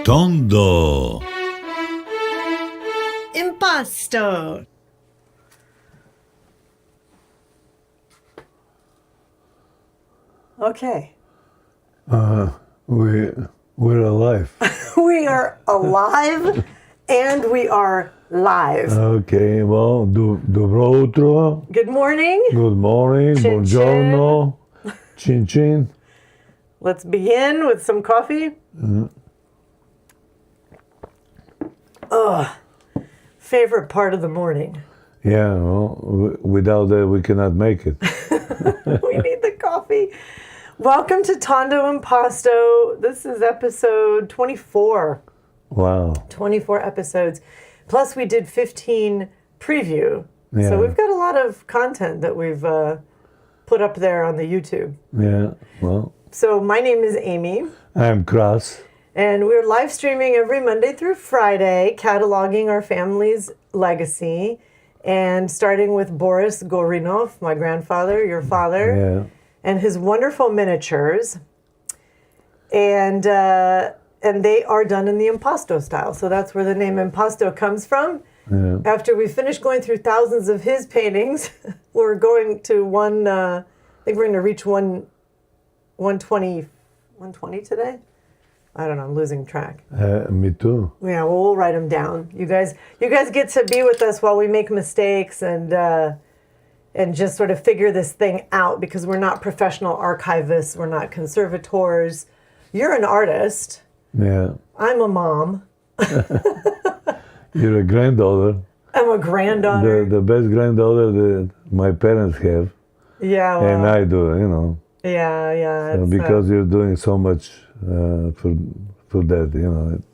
Tondo Impasto. Okay. We're alive. We are alive and we are live. Okay, well, dobro utro, Good morning. good morning, Chin buongiorno, chin chin. Let's begin with some coffee. Favorite part of the morning. Yeah, well, without that we cannot make it. We need the coffee. Welcome to Tondo Impasto. This is episode 24. Wow. 24 episodes. Plus we did 15 preview. Yeah. So we've got a lot of content that we've put up there on the YouTube. Yeah, well, So my name is Amy. I'm Kras. And we're live streaming every Monday through Friday, cataloging our family's legacy. And starting with Boris Gorinov, my grandfather, your father, Yeah, and his wonderful miniatures. And they are done in the impasto style. So that's where the name impasto comes from. yeah. After we finish going through thousands of his paintings, we're going to I think we're going to reach 120 today? I don't know, I'm losing track. Me too. Yeah, well, we'll write them down. You guys get to be with us while we make mistakes and just sort of figure this thing out, because we're not professional archivists, we're not conservators. You're an artist. Yeah. I'm a mom. You're a granddaughter. I'm a granddaughter. The best granddaughter that my parents have. Yeah, well, And I do, you know. yeah. So it's, because you're doing so much for that, you know, it's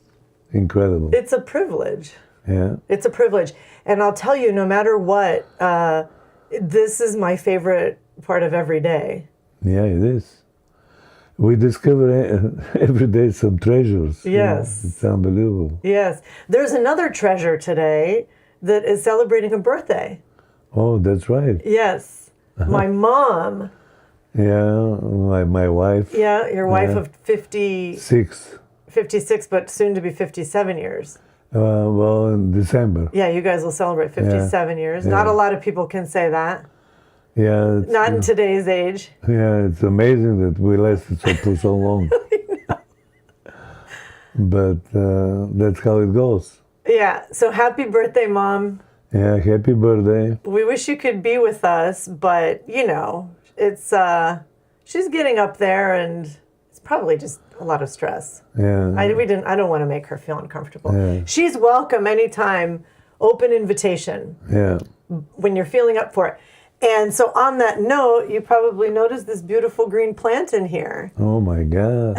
incredible. it's a privilege. Yeah. It's a privilege. And I'll tell you, no matter what, this is my favorite part of every day. Yeah, it is. We discover every day some treasures. you know. Yes. It's unbelievable. Yes. There's another treasure today that is celebrating a birthday. Oh, that's right. Yes. My mom, Yeah, my wife. yeah, your wife Yeah. of 56, 6. but soon to be 57 years. Well, in December. Yeah, you guys will celebrate 57 years. Yeah. Not a lot of people can say that. Yeah. It's, Not in today's age. Yeah, it's amazing that we lasted for so long. But that's how it goes. Yeah. So happy birthday, Mom. Yeah, happy birthday. We wish you could be with us, but you know, it's she's getting up there and it's probably just a lot of stress. Yeah. I don't want to make her feel uncomfortable. Yeah. She's welcome anytime, open invitation Yeah. when you're feeling up for it. And so on that note, you probably noticed this beautiful green plant in here. Oh my God.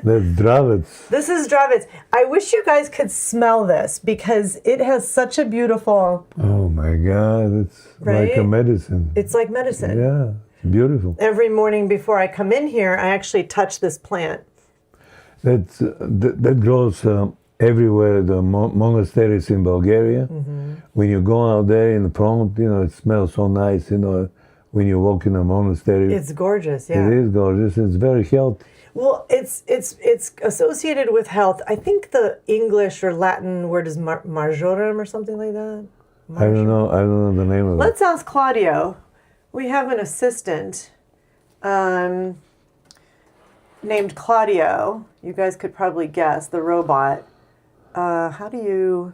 That's zdravets. This is zdravets. I wish you guys could smell this because it has such a beautiful, Oh my God. It's like a Right? medicine. it's like medicine. Yeah. It's beautiful. Every morning before I come in here, I actually touch this plant. That grows everywhere. The monasteries in Bulgaria. When you go out there in the front, you know, it smells so nice. You know, when you walk in a monastery, It's gorgeous, yeah. it is gorgeous. It's very healthy. Well, it's associated with health. I think the English or Latin word is marjoram or something like that. I don't know the name of it. Let's ask Claudio. We have an assistant named Claudio. You guys could probably guess, the robot. How do you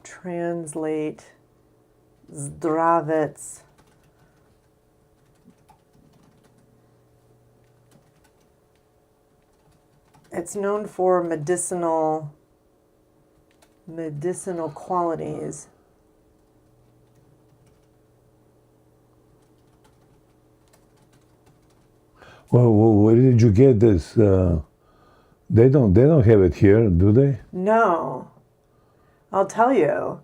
translate zdravets? It's known for medicinal qualities. Well, where did you get this? They don't have it here, do they? No, I'll tell you.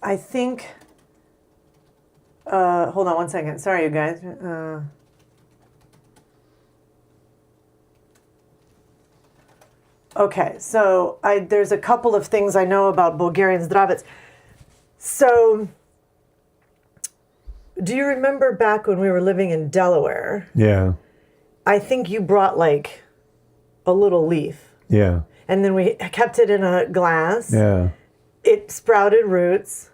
I think. Hold on one second. Sorry, you guys. Okay, so there's a couple of things I know about Bulgarian zdravets. So, do you remember back when we were living in Delaware? Yeah. I think you brought like a little leaf. Yeah. And then we kept it in a glass. Yeah. It sprouted roots.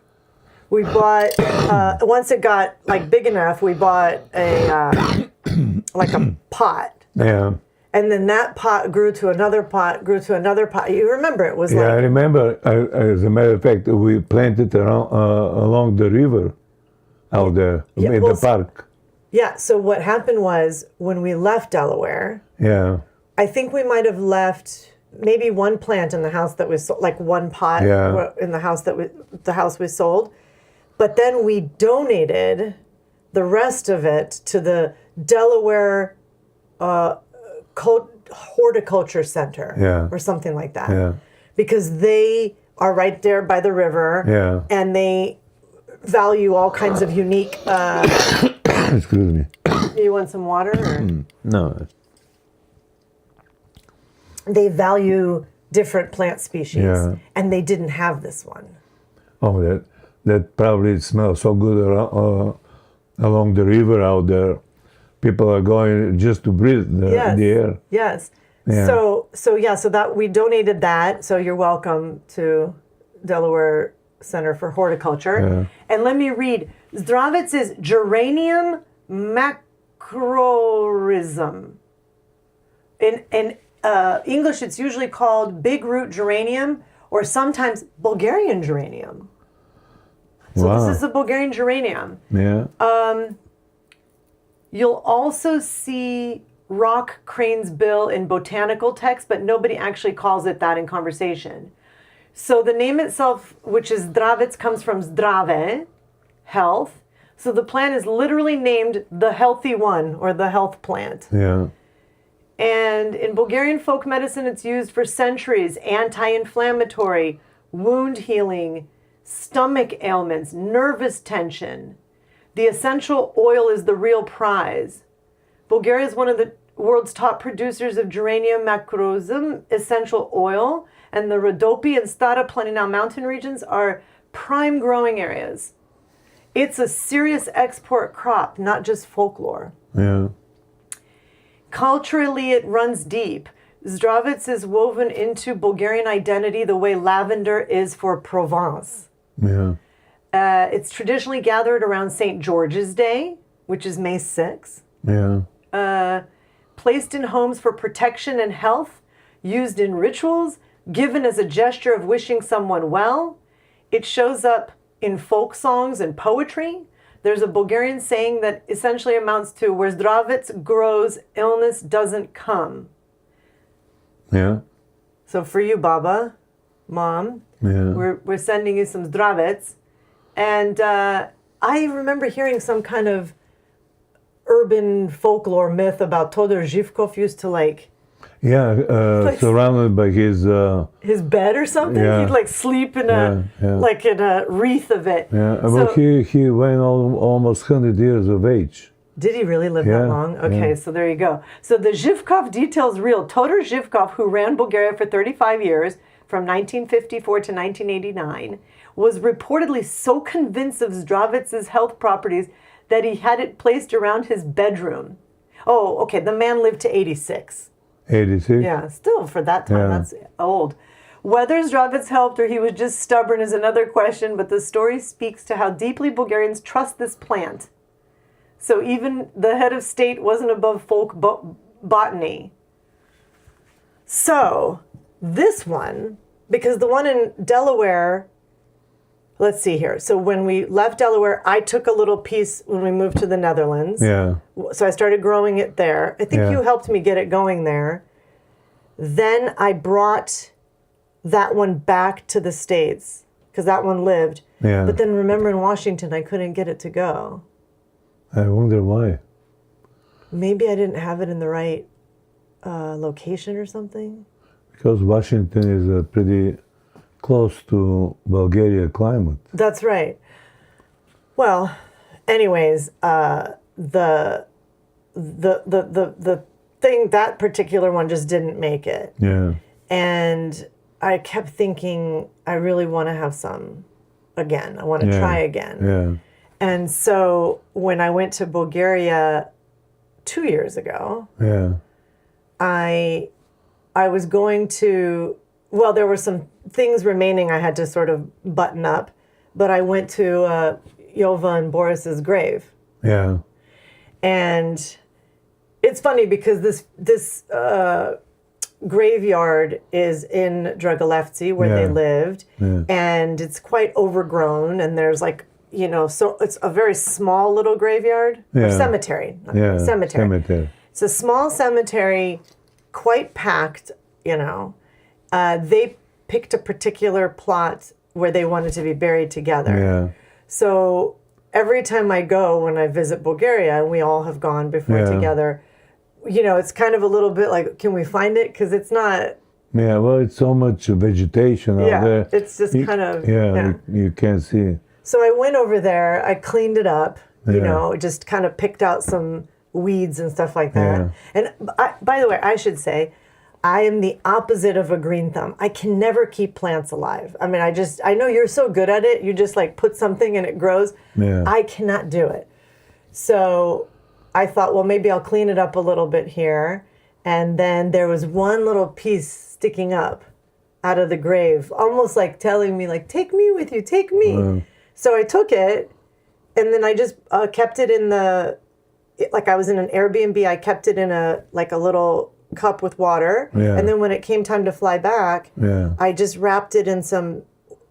We bought, once it got like big enough, we bought like a pot. Yeah. And then that pot grew to another pot, grew to another pot. You remember it was Yeah, I like, remember, as a matter of fact, we planted around, along the river out there in the park. yeah. So what happened was when we left Delaware, Yeah. I think we might have left maybe one plant in the house that was like one pot Yeah. in the house the house we sold. But then we donated the rest of it to the Delaware Horticulture Center or something like that. Yeah. Because they are right there by the river and they value all kinds of unique... Excuse me. You want some water? Or? No. They value different plant species and they didn't have this one. Oh, that probably smells so good along the river out there. People are going just to breathe the air. Yes. Yeah. So that we donated that. So you're welcome to Delaware Center for Horticulture. Yeah. And let me read. Zdravets is Geranium macrorhizum. In English, it's usually called big root geranium or sometimes Bulgarian geranium. So this is the Bulgarian geranium. Yeah. You'll also see rock crane's bill in botanical texts, but nobody actually calls it that in conversation. So the name itself, which is zdravets, comes from zdrave, health. So the plant is literally named the healthy one or the health plant. Yeah. And in Bulgarian folk medicine, it's used for centuries, anti-inflammatory, wound healing, stomach ailments, nervous tension. The essential oil is the real prize. Bulgaria is one of the world's top producers of Geranium macrorhizum essential oil, and the Rhodope and Stara Planina mountain regions are prime growing areas. It's a serious export crop, not just folklore. Yeah. Culturally, it runs deep. Zdravets is woven into Bulgarian identity the way lavender is for Provence. Yeah. It's traditionally gathered around St. George's Day, which is May 6th. Yeah. Placed in homes for protection and health, used in rituals, given as a gesture of wishing someone well. It shows up in folk songs and poetry. There's a Bulgarian saying that essentially amounts to, where zdravets grows, illness doesn't come. Yeah. So for you, Baba, Mom, we're sending you some zdravets. And I remember hearing some kind of urban folklore myth about Todor Zhivkov used to like... surrounded by his bed or something. Yeah. He'd like sleep in like in a wreath of it. Yeah, well, he went almost 100 years of age. Did he really live that long? Okay, so there you go. So the Zhivkov details real. Todor Zhivkov, who ran Bulgaria for 35 years, from 1954 to 1989, was reportedly so convinced of Zdravets' health properties that he had it placed around his bedroom. Oh, okay, the man lived to 86. 86? Yeah, still for that time, that's old. Whether Zdravets helped or he was just stubborn is another question, but the story speaks to how deeply Bulgarians trust this plant. So even the head of state wasn't above folk botany. So this one, because the one in Delaware, let's see here. So when we left Delaware, I took a little piece when we moved to the Netherlands. Yeah. So I started growing it there. I think you helped me get it going there. Then I brought that one back to the States because that one lived. Yeah. But then remember in Washington, I couldn't get it to go. I wonder why. Maybe I didn't have it in the right location or something. Because Washington is pretty close to Bulgaria climate. That's right. Well, anyways, the thing, that particular one just didn't make it. Yeah. And I kept thinking, I really want to have some again. I want to try again. Yeah. And so when I went to Bulgaria 2 years ago, Yeah. I was going to, well, there were some things remaining I had to sort of button up, but I went to Yova and Boris's grave. Yeah. And it's funny because this graveyard is in Dragolevci where they lived, and it's quite overgrown, and there's like, you know, so it's a very small little graveyard, or cemetery. Cemetery. It's a small cemetery, quite packed, you know. They picked a particular plot where they wanted to be buried together. Yeah. So every time I go, when I visit Bulgaria, and we all have gone before together, you know, it's kind of a little bit like, can we find it? Because it's not. Yeah, well, it's so much vegetation out there. It's just kind of. You can't see. So I went over there, I cleaned it up, you know, just kind of picked out some weeds and stuff like that. And by the way, I should say, I am the opposite of a green thumb. I can never keep plants alive. I mean, I know you're so good at it. You just like put something and it grows. Yeah. I cannot do it. So I thought, well, maybe I'll clean it up a little bit here. And then there was one little piece sticking up out of the grave, almost like telling me, like, take me with you, take me. So I took it, and then I just kept it in like I was in an Airbnb, I kept it in a little cup with water. Yeah. And then when it came time to fly back, I just wrapped it in some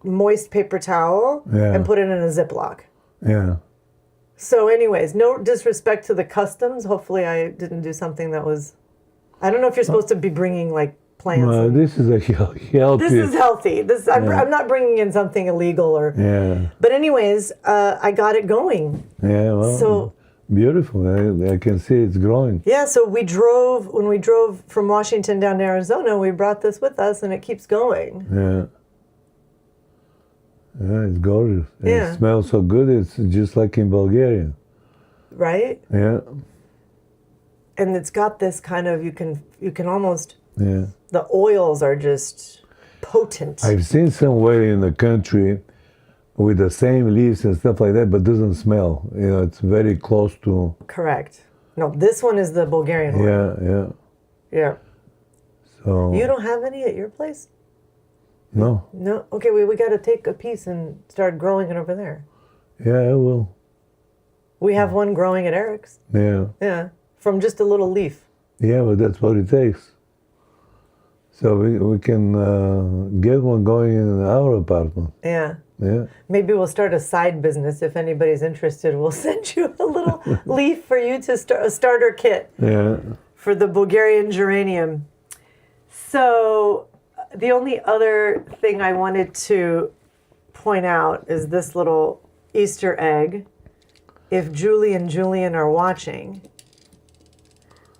moist paper towel and put it in a Ziploc. Yeah. So anyways, no disrespect to the customs. Hopefully I didn't do something that was, I don't know if you're supposed to be bringing like plants. Well, this is a healthy. This is healthy. I'm not bringing in something illegal or. Yeah. But anyways, I got it going. Yeah. Well. So beautiful. I can see it's growing. Yeah. So when we drove from Washington down to Arizona, we brought this with us, and it keeps going. Yeah. Yeah, it's gorgeous. Yeah. It smells so good. It's just like in Bulgaria. Right. Yeah. And it's got this kind of you can almost. Yeah. The oils are just potent. I've seen somewhere in the country with the same leaves and stuff like that, but doesn't smell. You know, it's very close to. Correct. No, this one is the Bulgarian one. Yeah. Yeah. So. You don't have any at your place? No. No. Okay, we got to take a piece and start growing it over there. Yeah, I will. We have one growing at Eric's. Yeah. Yeah. From just a little leaf. Yeah, but that's what it takes. So we can get one going in our apartment. Yeah. Yeah. Maybe we'll start a side business. If anybody's interested, we'll send you a little leaf for you to start a starter kit. Yeah. For the Bulgarian geranium. So the only other thing I wanted to point out is this little Easter egg. If Julie and Julian are watching,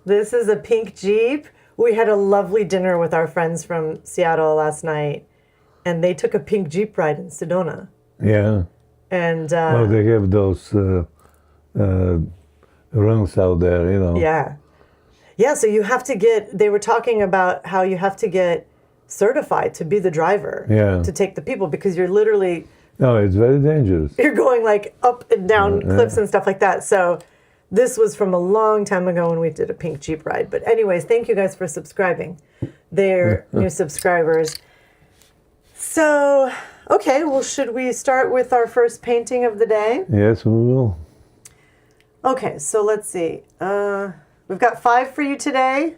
this is a pink Jeep. We had a lovely dinner with our friends from Seattle last night, and they took a pink Jeep ride in Sedona. Yeah. And well, they have those runs out there, you know. Yeah. Yeah, so you have to they were talking about how you have to get certified to be the driver to take the people, because you're literally... No, it's very dangerous. You're going like up and down cliffs and stuff like that. So this was from a long time ago when we did a pink Jeep ride. But anyways, thank you guys for subscribing. They're new subscribers. So, okay, well, should we start with our first painting of the day? Yes, we will. Okay, so let's see. We've got 5 for you today.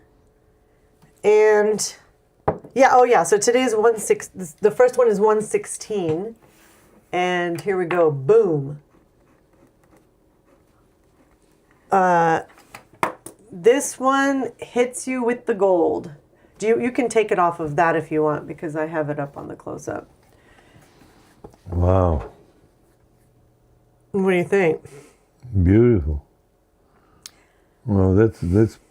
And, so today's the first one is 116. And here we go. Boom. This one hits you with the gold. You can take it off of that if you want, because I have it up on the close-up. Wow. What do you think? Beautiful. Well, that's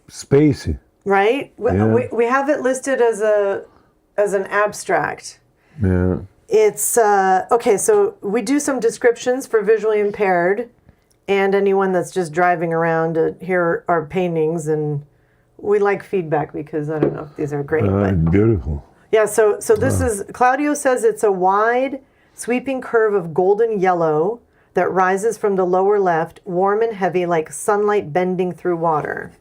spacey. Right? Yeah. We have it listed as an abstract. Yeah. It's, okay, so we do some descriptions for visually impaired and anyone that's just driving around to hear our paintings, and we like feedback because I don't know if these are great. But beautiful. Yeah, so this is, Claudio says it's a wide, sweeping curve of golden yellow that rises from the lower left, warm and heavy like sunlight bending through water.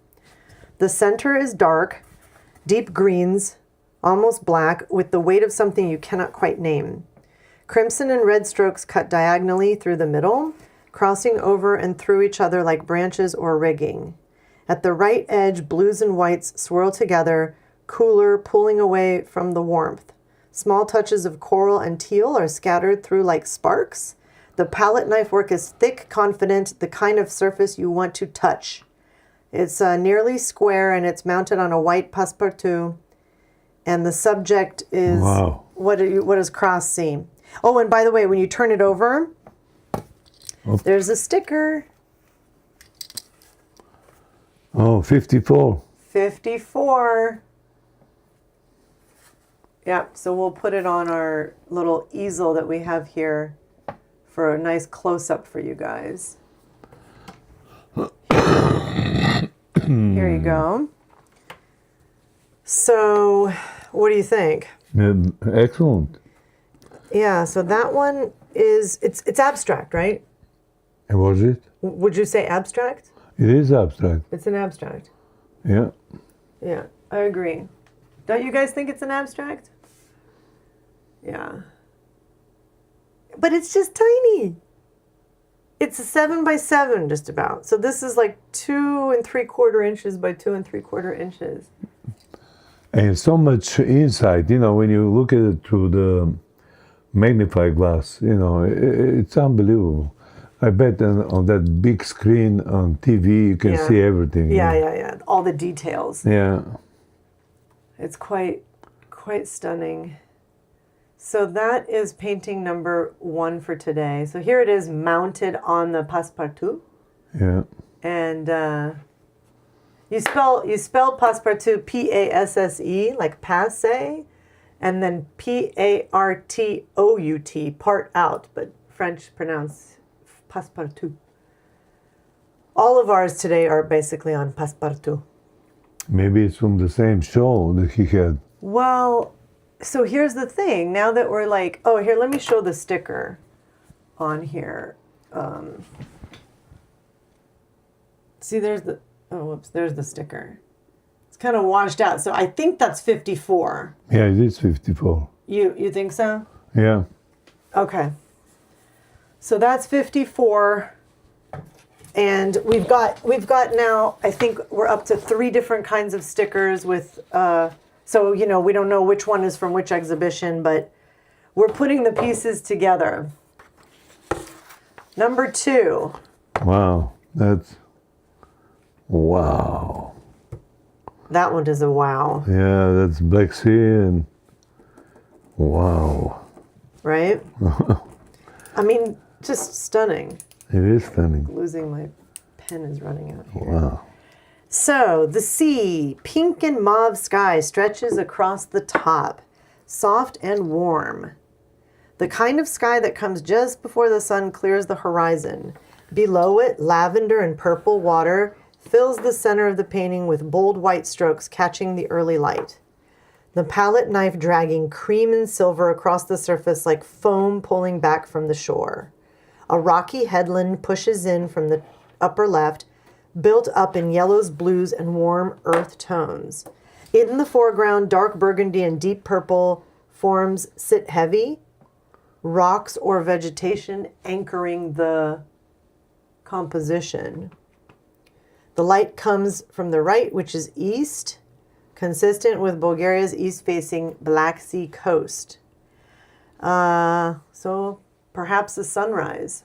The center is dark, deep greens, almost black, with the weight of something you cannot quite name. Crimson and red strokes cut diagonally through the middle, crossing over and through each other like branches or rigging. At the right edge, blues and whites swirl together, cooler, pulling away from the warmth. Small touches of coral and teal are scattered through like sparks. The palette knife work is thick, confident, the kind of surface you want to touch. It's nearly square and it's mounted on a white passe-partout. And the subject is, Wow. what does Kras see? Oh, and by the way, when you turn it over, there's a sticker. Oh, 54. 54. Yeah, so we'll put it on our little easel that we have here for a nice close-up for you guys. Here you go. So, what do you think? Excellent. Yeah, so that one is, it's abstract, right? And was it? Would you say abstract? It is abstract. It's an abstract. Yeah. Yeah, I agree. Don't you guys think it's an abstract? Yeah. But it's just tiny. It's a 7x7 just about. So this is like 2 3/4 inches by 2 3/4 inches. And so much insight, when you look at it through the magnifying glass, it's unbelievable. I bet on that big screen on TV you can see everything. Yeah. All the details. Yeah. It's quite stunning. So that is painting number 1 for today. So here it is mounted on the passe-partout. Yeah. And you spell passe-partout P-A-S-S-E, like passe, and then P-A-R-T-O-U-T, part out, but French pronounce passe-partout. All of ours today are basically on passe-partout. Maybe it's from the same show that he had. Well, so here's the thing. Now that we're like, oh, here, let me show the sticker on here. See, there's the sticker. It's kind of washed out. So I think that's 54. Yeah, it is 54. You think so? Yeah. Okay. So that's 54. And we've got now, I think we're up to 3 different kinds of stickers with, so, we don't know which one is from which exhibition, but we're putting the pieces together. Number 2. Wow. Wow. That one is a wow. Yeah, that's Black Sea and wow. Right? I mean, just stunning. It is stunning. My pen is running out here. Wow. So, the sea, pink and mauve sky stretches across the top, soft and warm. The kind of sky that comes just before the sun clears the horizon. Below it, lavender and purple water fills the center of the painting with bold white strokes catching the early light. The palette knife dragging cream and silver across the surface like foam pulling back from the shore. A rocky headland pushes in from the upper left, built up in yellows, blues, and warm earth tones. In the foreground, dark burgundy and deep purple forms sit heavy, rocks or vegetation anchoring the composition. The light comes from the right, which is east, consistent with Bulgaria's east-facing Black Sea coast. So perhaps a sunrise.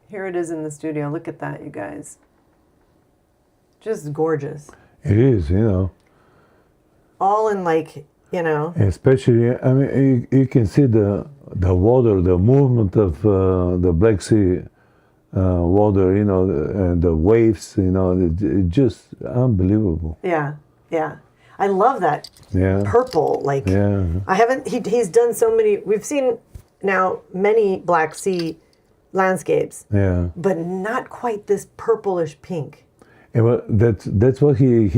Here it is in the studio. Look at that, you guys. Just gorgeous. It is, All in Especially, I mean, you can see the water, the movement of the Black Sea water, and the waves, it's just unbelievable. Yeah. I love that purple. He's done so many, we've seen now many Black Sea landscapes, but not quite this purplish pink. Yeah, well, that's what he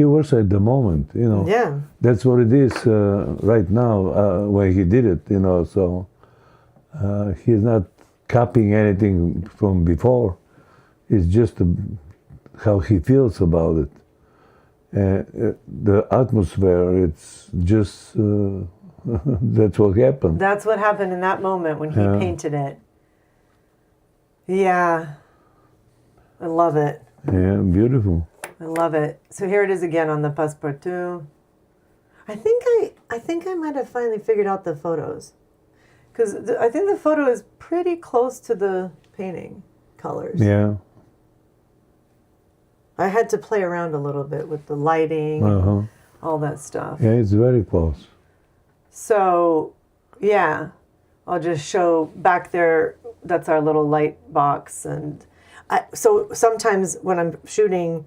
works at the moment, Yeah. That's what it is right now when he did it, so he's not copying anything from before. It's just how he feels about it. The atmosphere, it's just, that's what happened. That's what happened in that moment when he painted it. Yeah. I love it. Yeah, beautiful. I love it. So here it is again on the passe-partout. I think I might have finally figured out the photos. Because I think the photo is pretty close to the painting colors. Yeah. I had to play around a little bit with the lighting, all that stuff. Yeah, it's very close. So, yeah, I'll just show back there. That's our little light box. And so sometimes when I'm shooting,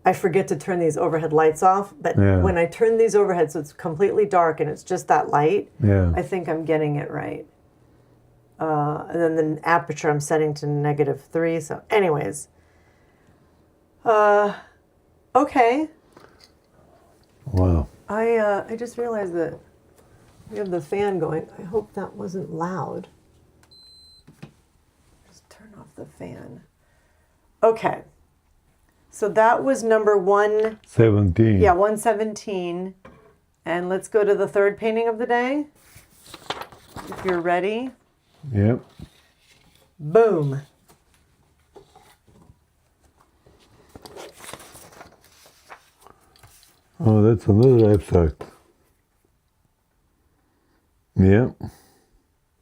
I forget to turn these overhead lights off. But when I turn these overhead so it's completely dark and it's just that light, I think I'm getting it right. And then the aperture I'm setting to -3. So anyways. Okay. Wow. I just realized that we have the fan going. I hope that wasn't loud. Just turn off the fan. Okay. So that was number 17. Yeah, 117. And let's go to the third painting of the day. If you're ready. Yep. Boom. Oh, that's another abstract. Yeah.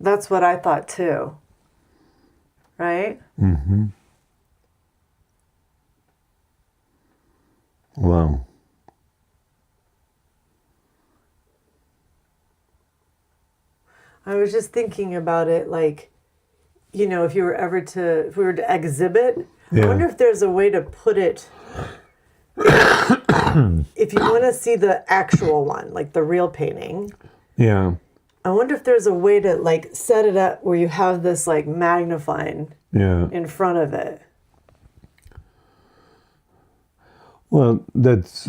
That's what I thought too. Right? Mm-hmm. Wow. I was just thinking about it, like, you know, if we were to exhibit, I wonder if there's a way to put it, if you want to see the actual one, like the real painting. Yeah. I wonder if there's a way to like set it up where you have this like magnifying in front of it. Well, that's,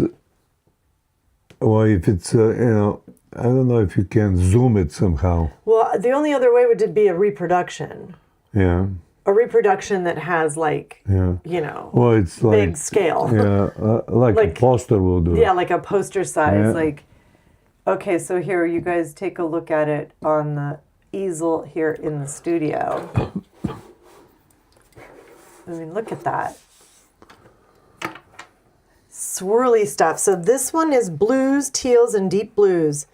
if it's, I don't know if you can zoom it somehow. Well, the only other way would be a reproduction. Yeah. A reproduction that has like, you know, well, it's like, big scale. Yeah, like a poster will do. Yeah, like a poster size. Yeah. Like, okay, so here, you guys take a look at it on the easel here in the studio. I mean, look at that. Swirly stuff. So this one is blues, teals, and deep blues.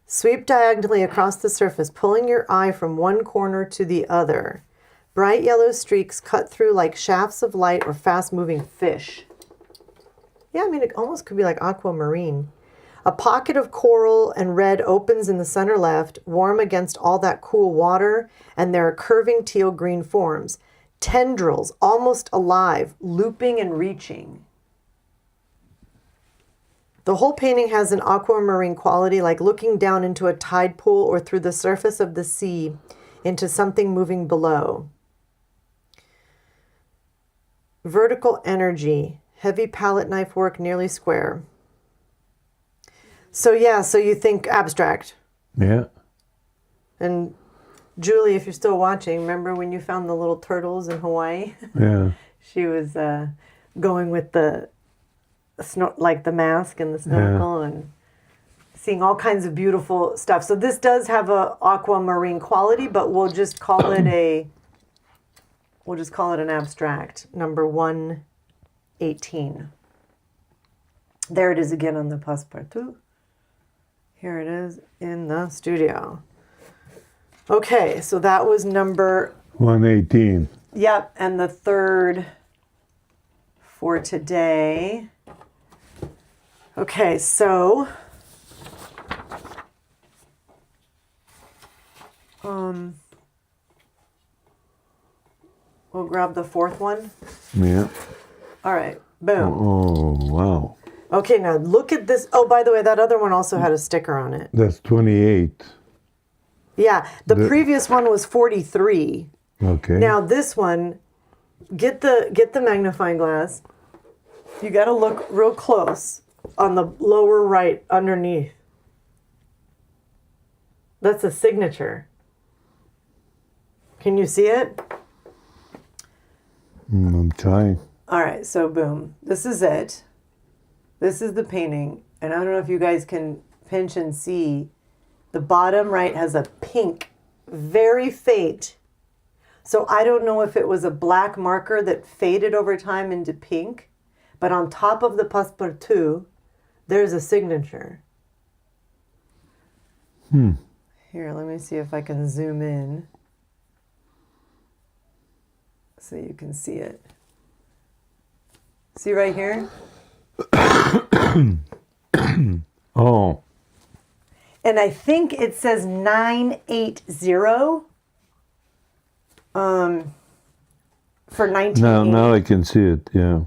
Sweep diagonally across the surface, pulling your eye from one corner to the other. Bright yellow streaks cut through like shafts of light or fast-moving fish. Yeah, I mean, it almost could be like aquamarine. A pocket of coral and red opens in the center left, warm against all that cool water, and there are curving teal-green forms. Tendrils, almost alive, looping and reaching. The whole painting has an aquamarine quality, like looking down into a tide pool or through the surface of the sea into something moving below. Vertical energy, heavy palette knife work, nearly square. So yeah, so you think abstract. Yeah. And Julie, if you're still watching, remember when you found the little turtles in Hawaii? Yeah. She was going with the like the mask and the snorkel and seeing all kinds of beautiful stuff. So this does have a aquamarine quality, but we'll just call it an abstract, number 118. There it is again on the passe-partout. Here it is in the studio. Okay, so that was number 118. Yep, and the third for today. Okay, so we'll grab the fourth one. Yeah. All right, boom. Oh, wow. Okay, now look at this. Oh, by the way, that other one also had a sticker on it. That's 28. Yeah, the previous one was 43. Okay. Now this one, get the magnifying glass. You got to look real close on the lower right underneath. That's a signature. Can you see it? I'm trying. All right, so boom. This is it. This is the painting. And I don't know if you guys can pinch and see. The bottom right has a pink, very faint. So I don't know if it was a black marker that faded over time into pink. But on top of the passe-partout, there's a signature. Here, let me see if I can zoom in so you can see it. See right here? Oh. And I think it says 980 for 1980. Now I can see it, yeah.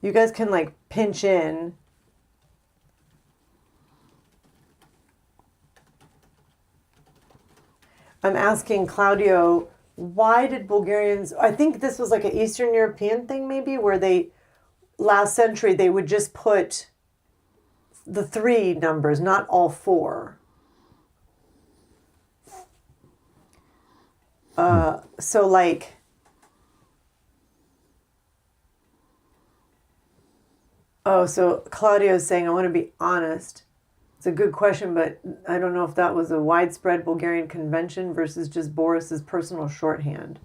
You guys can like pinch in. I'm asking Claudio, why did Bulgarians, I think this was like an Eastern European thing maybe, where they, last century, they would just put the 3 numbers, not all 4. So like, oh, so Claudio's saying, I want to be honest. It's a good question, but I don't know if that was a widespread Bulgarian convention versus just Boris's personal shorthand.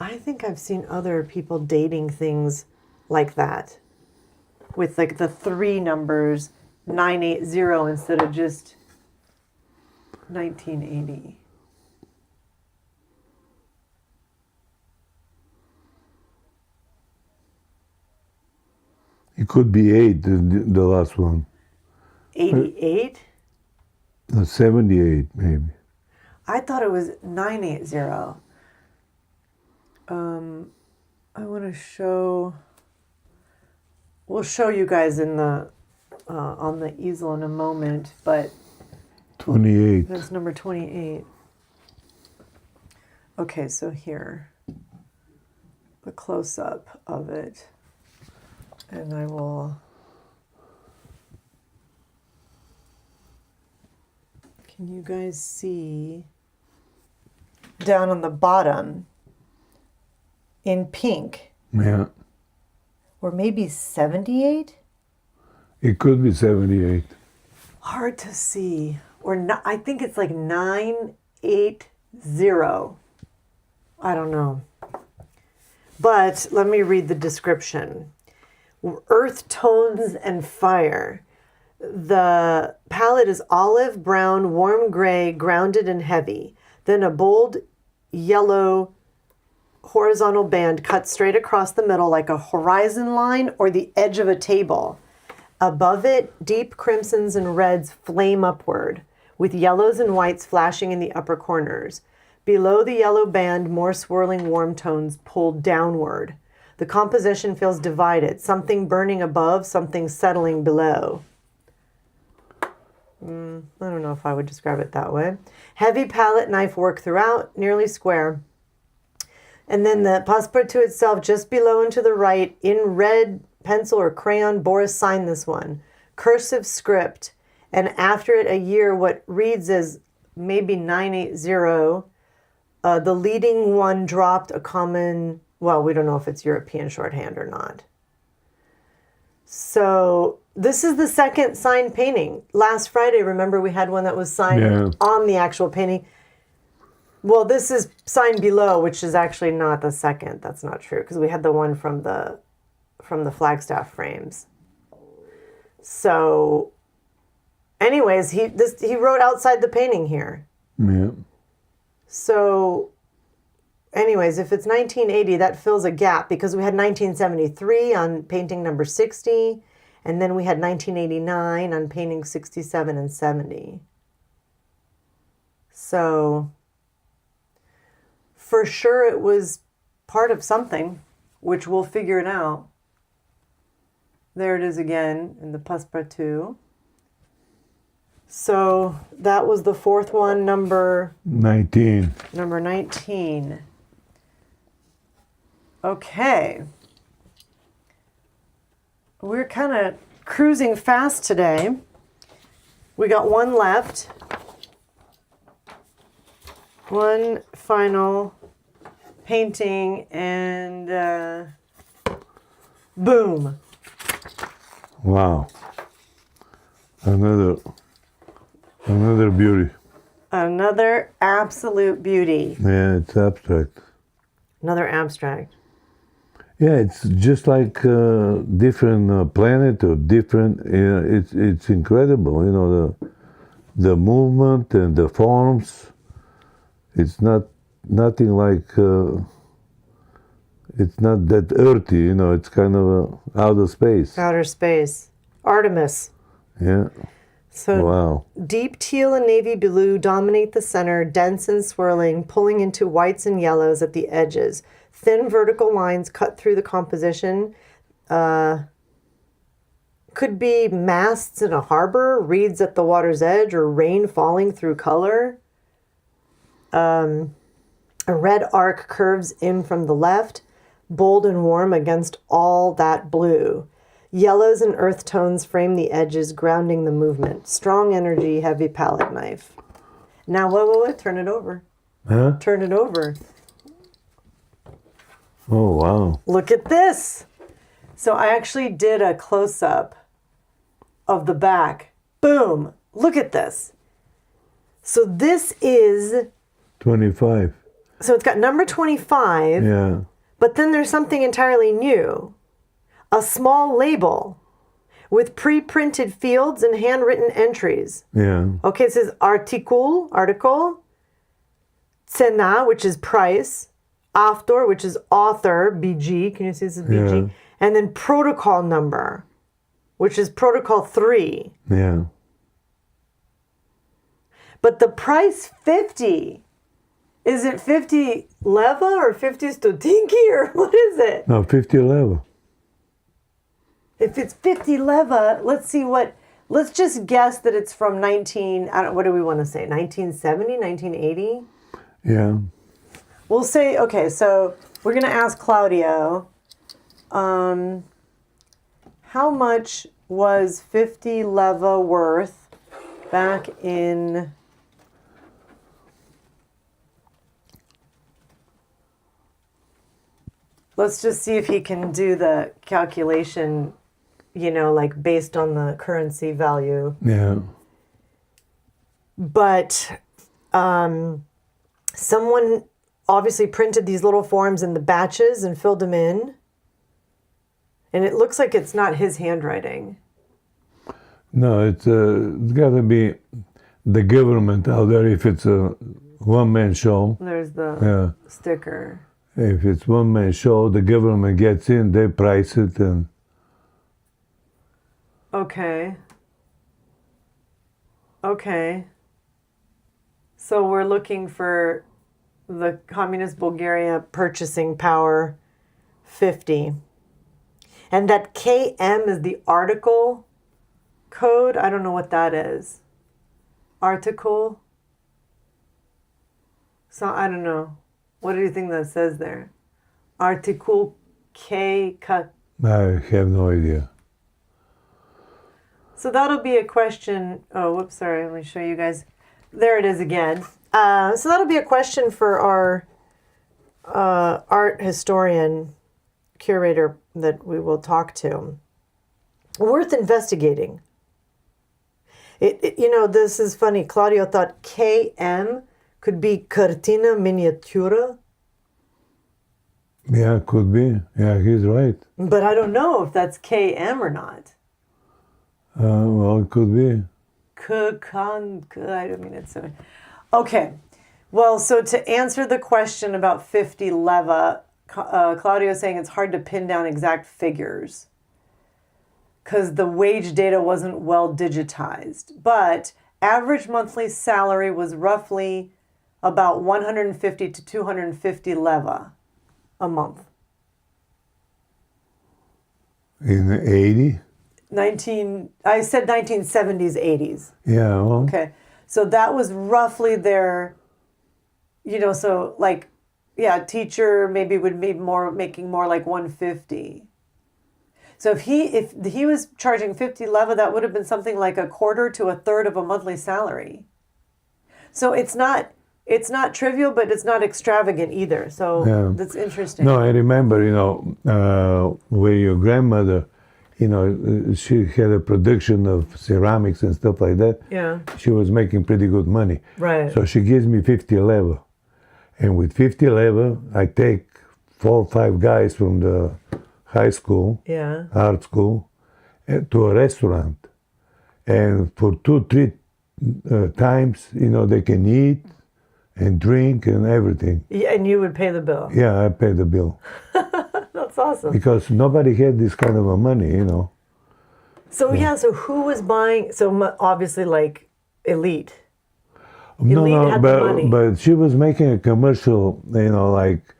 I think I've seen other people dating things like that with like the 3 numbers, 980 instead of just 1980. It could be 8, the last one. 88? 78, maybe. I thought it was 980. I want to show. We'll show you guys in the on the easel in a moment, but 28. that's number 28. Okay, so here, the close up of it, and I will. Can you guys see down on the bottom in pink? Yeah. Or maybe 78? It could be 78. Hard to see. Or not, I think it's like 980. I don't know. But let me read the description. Earth tones and fire. The palette is olive, brown, warm gray, grounded and heavy. Then a bold yellow horizontal band cuts straight across the middle like a horizon line or the edge of a table. Above it, deep crimsons and reds flame upward, with yellows and whites flashing in the upper corners. Below the yellow band, more swirling warm tones pulled downward. The composition feels divided, something burning above, something settling below. I don't know if I would describe it that way. Heavy palette knife work throughout, nearly square. And then the passe-partout itself, just below and to the right, in red pencil or crayon, Boris signed this one. Cursive script. And after it, a year, what reads as maybe 980. The leading one dropped a common, well, we don't know if it's European shorthand or not. So this is the second signed painting. Last Friday, remember we had one that was signed on the actual painting. Well, this is signed below, which is actually not the second. That's not true, because we had the one from the Flagstaff frames. So, anyways, he wrote outside the painting here. Yeah. So, anyways, if it's 1980, that fills a gap because we had 1973 on painting number 60, and then we had 1989 on painting 67 and 70. So, for sure it was part of something, which we'll figure it out. There it is again in the passe-partout. So that was the fourth one, number 19. Number 19. Okay. We're kind of cruising fast today. We got one left. One final painting and boom. Wow. Another beauty. Another absolute beauty. Yeah, it's abstract. Another abstract. Yeah, it's just like different planet or different. It's incredible. You know the movement and the forms. It's nothing like. It's not that earthy. You know, it's kind of outer space. Outer space. Artemis. Yeah. So Wow. deep teal and navy blue dominate the center, dense and swirling, pulling into whites and yellows at the edges. Thin vertical lines cut through the composition. Could be masts in a harbor, reeds at the water's edge, or rain falling through color. A red arc curves in from the left, bold and warm against all that blue. Yellows and earth tones frame the edges, grounding the movement. Strong energy, heavy palette knife. Now, what? Turn it over. Huh? Turn it over. Oh wow. Look at this. So I actually did a close-up of the back. Boom. Look at this. So this is... 25. So it's got number 25. Yeah. But then there's something entirely new. A small label with pre-printed fields and handwritten entries. Yeah. Okay, it says article, cena, which is price, author, which is author, BG, can you see this is BG? Yeah. And then protocol number, which is protocol 3. Yeah. But the price 50, is it 50 leva or 50 stotinki or what is it? No, 50 level. If it's 50 leva, let's just guess that it's from what do we want to say, 1970, 1980? Yeah. We'll say, okay, so we're going to ask Claudio, how much was 50 leva worth back in... Let's just see if he can do the calculation, like based on the currency value. Yeah. But someone obviously printed these little forms in the batches and filled them in. And it looks like it's not his handwriting. No, it's got to be the government out there if it's a one-man show. There's the sticker. If it's one-man show, the government gets in, they price it, and... Okay. So we're looking for the Communist Bulgaria purchasing power 50. And that KM is the article code. I don't know what that is. Article. So I don't know. What do you think that says there? Article K. I have no idea. So that'll be a question. Oh, whoops, sorry. Let me show you guys. There it is again. So that'll be a question for our art historian, curator that we will talk to. Worth investigating. This is funny. Claudio thought KM could be cartina miniatura. Yeah, could be. Yeah, he's right. But I don't know if that's KM or not. Well, it could be. I don't mean it's so. Okay. Well, so to answer the question about 50 leva, Claudio is saying it's hard to pin down exact figures because the wage data wasn't well digitized. But average monthly salary was roughly about 150 to 250 leva a month. In the 80? I said 1970s, 80s. Yeah, well. Okay. So that was roughly their, so like, yeah, teacher maybe would be making more like 150. So if he was charging 50 leva, that would have been something like a quarter to a third of a monthly salary. So it's not trivial, but it's not extravagant either. So that's interesting. No, I remember, where your grandmother, she had a production of ceramics and stuff like that. Yeah. She was making pretty good money. Right. So she gives me 50 leva. And with 50 leva, I take 4 or 5 guys from the high school, art school, to a restaurant. And for 2-3 times, they can eat and drink and everything. Yeah, and you would pay the bill. Yeah, I pay the bill. That's awesome. Because nobody had this kind of a money, So so who was buying? So obviously, like elite. No, Elite had the money. but she was making a commercial, like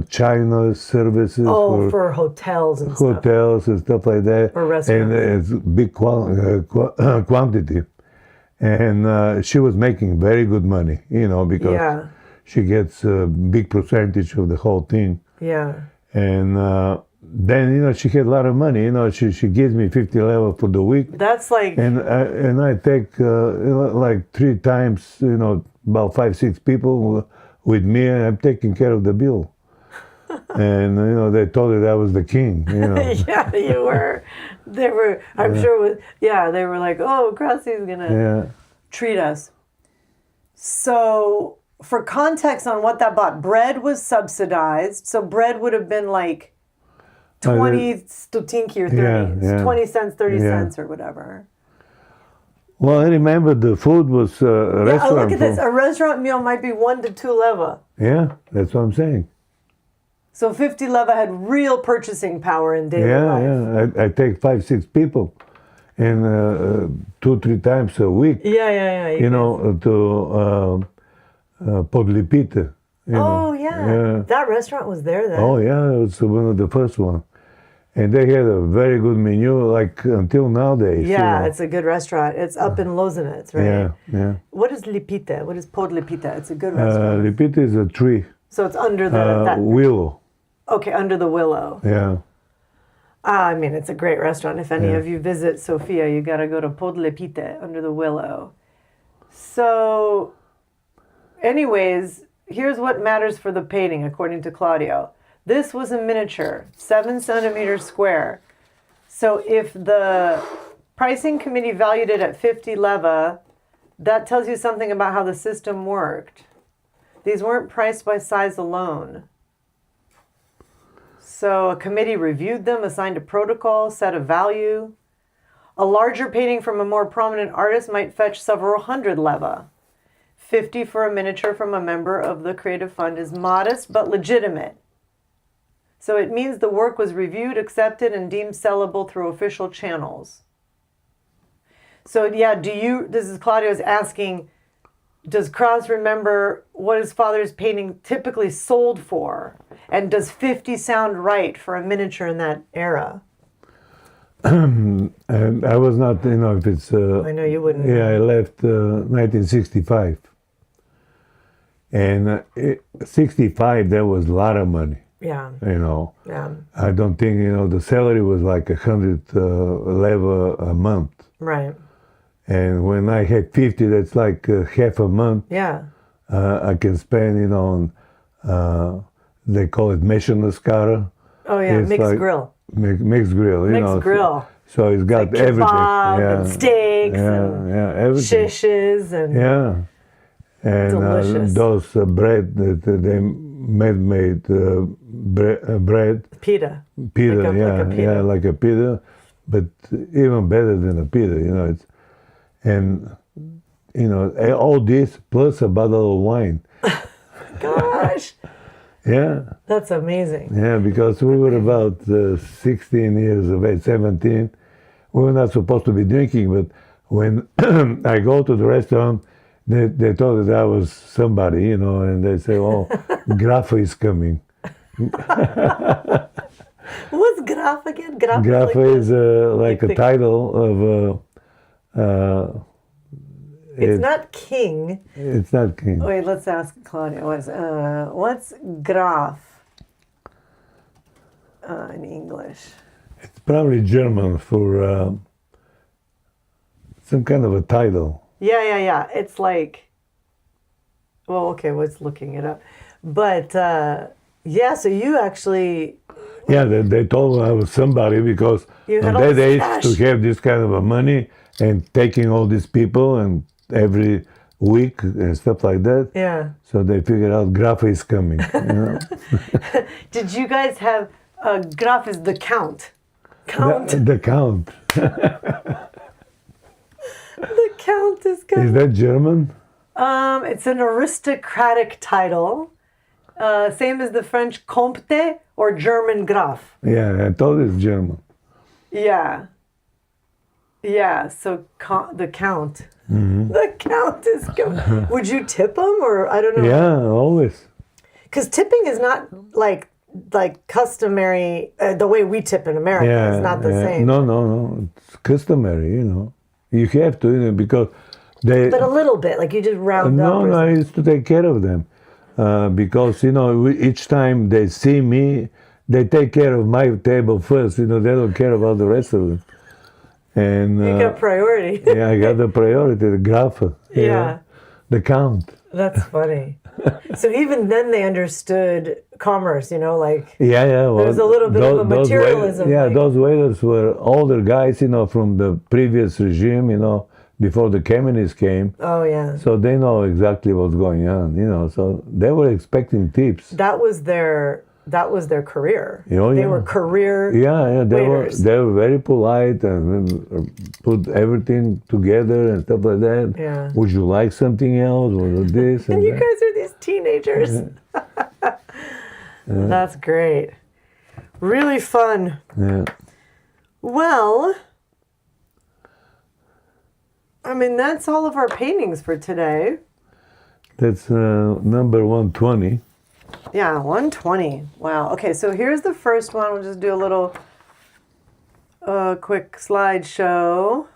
China services for hotels and stuff. hotels and stuff like that. Or restaurants. And it's big quantity. And she was making very good money, because she gets a big percentage of the whole thing. Yeah. And then, she had a lot of money. She gives me 50 leva for the week. That's like... And I take, like 3 times, about 5-6 people with me, and I'm taking care of the bill. And, they told her I was the king, Yeah, you were. They were, I'm sure, they were like, oh, Kras is going to treat us. So, for context on what that bought, bread was subsidized. So, bread would have been like 20 stotinki or 30, 20 cents, 30 cents or whatever. Well, I remember the food was a restaurant. Look at this. A restaurant meal might be 1 to 2 leva. Yeah, that's what I'm saying. So 50 leva had real purchasing power in daily life. Yeah. I take 5-6 people, and 2-3 times a week. Yeah. To Pod Lipite. That restaurant was there then. Oh yeah, it was one of the first one. And they had a very good menu, like until nowadays. Yeah, it's a good restaurant. It's up in Lozenets, right? Yeah. What is Lipite? What is Pod Lipite? It's a good restaurant. Lipite is a tree. So it's under that willow. Okay, under the willow. Yeah. I mean, it's a great restaurant. If any of you visit Sofia, you got to go to Pod Lipite, under the willow. So, anyways, here's what matters for the painting, according to Claudio. This was a miniature, 7 centimeters square. So if the pricing committee valued it at 50 leva, that tells you something about how the system worked. These weren't priced by size alone. So a committee reviewed them, assigned a protocol, set a value. A larger painting from a more prominent artist might fetch several hundred leva. 50 for a miniature from a member of the Creative Fund is modest but legitimate. So it means the work was reviewed, accepted, and deemed sellable through official channels. So this is Claudio's asking, does Kras remember what his father's painting typically sold for? And does 50 sound right for a miniature in that era? And I was not, if it's... I know you wouldn't. Yeah, I left 1965. And 65, that was a lot of money. Yeah. Yeah. I don't think, the salary was like 100 leva a month. Right. And when I had 50, that's like half a month. Yeah. I can spend, on, they call it meshaneskara. Oh, yeah, it's mixed grill. Mixed grill, Mixed grill. So it's got like everything. Kebab and steaks and everything. shishes and and those bread that they made bread. Pita. Like a pita, but even better than a pita, all this plus a bottle of wine. Gosh. Yeah. That's amazing. Yeah, because we were about 16 years of age, 17. We were not supposed to be drinking, but when I go to the restaurant, they told that I was somebody, and they say, oh, Graf is coming. What's Graf again? Graf is like a title of... it's not king. It's not king. Wait, let's ask Claudio. What's Graf in English? probably German for some kind of a title. Yeah. It's like, well, okay, was looking it up. But yeah, so you actually... Yeah, they told I was somebody because You had on all that this age cash. to have this kind of a money and taking all these people and every week and stuff like that. Yeah. So they figured out Graf is coming. You know? Did you guys have... Graf is the count. Count. The count. The count is coming. Is that German? It's an aristocratic title. Same as the French Comte or German Graf. Yeah, I thought it's German. Yeah. Yeah, so the count. Mm-hmm. The count is coming. Would you tip them or I don't know? Yeah, always. Because tipping is not like customary, the way we tip in America. Yeah, It's not the same. No. It's customary, you know. You have to, you know, because they... But a little bit, like you just round up. No, it's to take care of them. Because, you know, each time they see me, they take care of my table first. You know, they don't care about the rest of them. And You got priority. yeah, I got the priority, the Graf. Yeah. The count. That's funny. So even then they understood commerce, you know, like Yeah. Well, there's a little bit of a materialism. Yeah, like- those waiters were older guys, you know, from the previous regime, you know, before the communists came. Oh yeah. So they know exactly what's going on, you know. So they were expecting tips. That was their career. Oh, They yeah. were career Yeah, waiters. they were very polite and put everything together and stuff like that. Yeah. Would you like something else? Or this and And you that? guys are these teenagers. That's great. Really fun. Yeah. Well, I mean, that's all of our paintings for today. That's number 120. Yeah, 120. Wow. Okay, so here's the first one. We'll just do a little quick slideshow.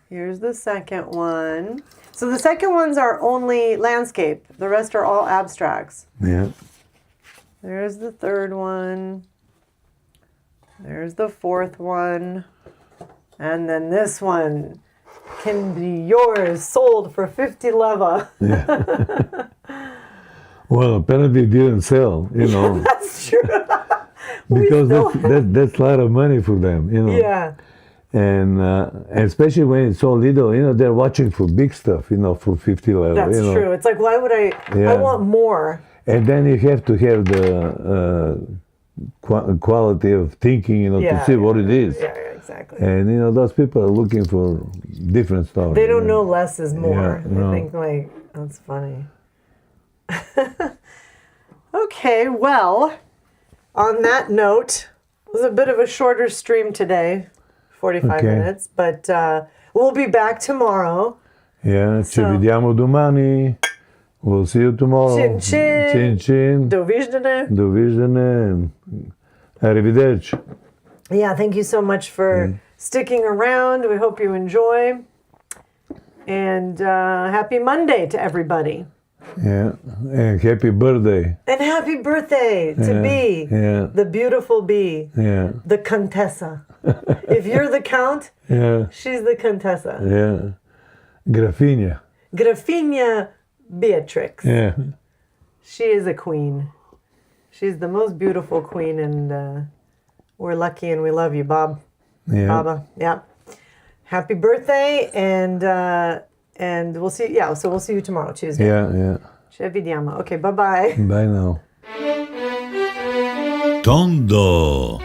Here's the second one. So the second ones are only landscape. The rest are all abstracts. Yeah. There's the third one. There's the fourth one. And then this one can be yours, sold for 50 leva. Well, apparently it didn't sell, you know, That's true. because still that's a lot of money for them, you know. Yeah. And especially when it's so little, you know, they're watching for big stuff, you know, for 50 level. That's you know. true. It's like, why would I Yeah. want more. And then you have to have the quality of thinking, you know, to see what it is. Yeah, exactly. And, you know, those people are looking for different stuff. They don't you know less is more. Yeah, no. I think, like, that's funny. Okay, well, on that note, it was a bit of a shorter stream today, 45 Okay. minutes, but we'll be back tomorrow. Yeah, ci So- vediamo domani. We'll see you tomorrow. Chin chin. Chin chin. Do widzenia. Doviđenja. Arrivederci. Yeah, thank you so much for sticking around. We hope you enjoy. And happy Monday to everybody. Yeah, and happy birthday. And happy birthday to Yeah, Bee, yeah. the beautiful Bee, Yeah, the Contessa. If you're the Count, yeah, she's the Contessa. yeah. Grafinja. Grafina Beatrix. Yeah, She is a queen. She's the most beautiful queen, and we're lucky and we love you, Bob. yeah. Baba. Yeah. Happy birthday, and we'll see. Yeah, so we'll see you tomorrow, Tuesday. Yeah, yeah. Ci vediamo. Okay, bye bye. Bye now. Tondo.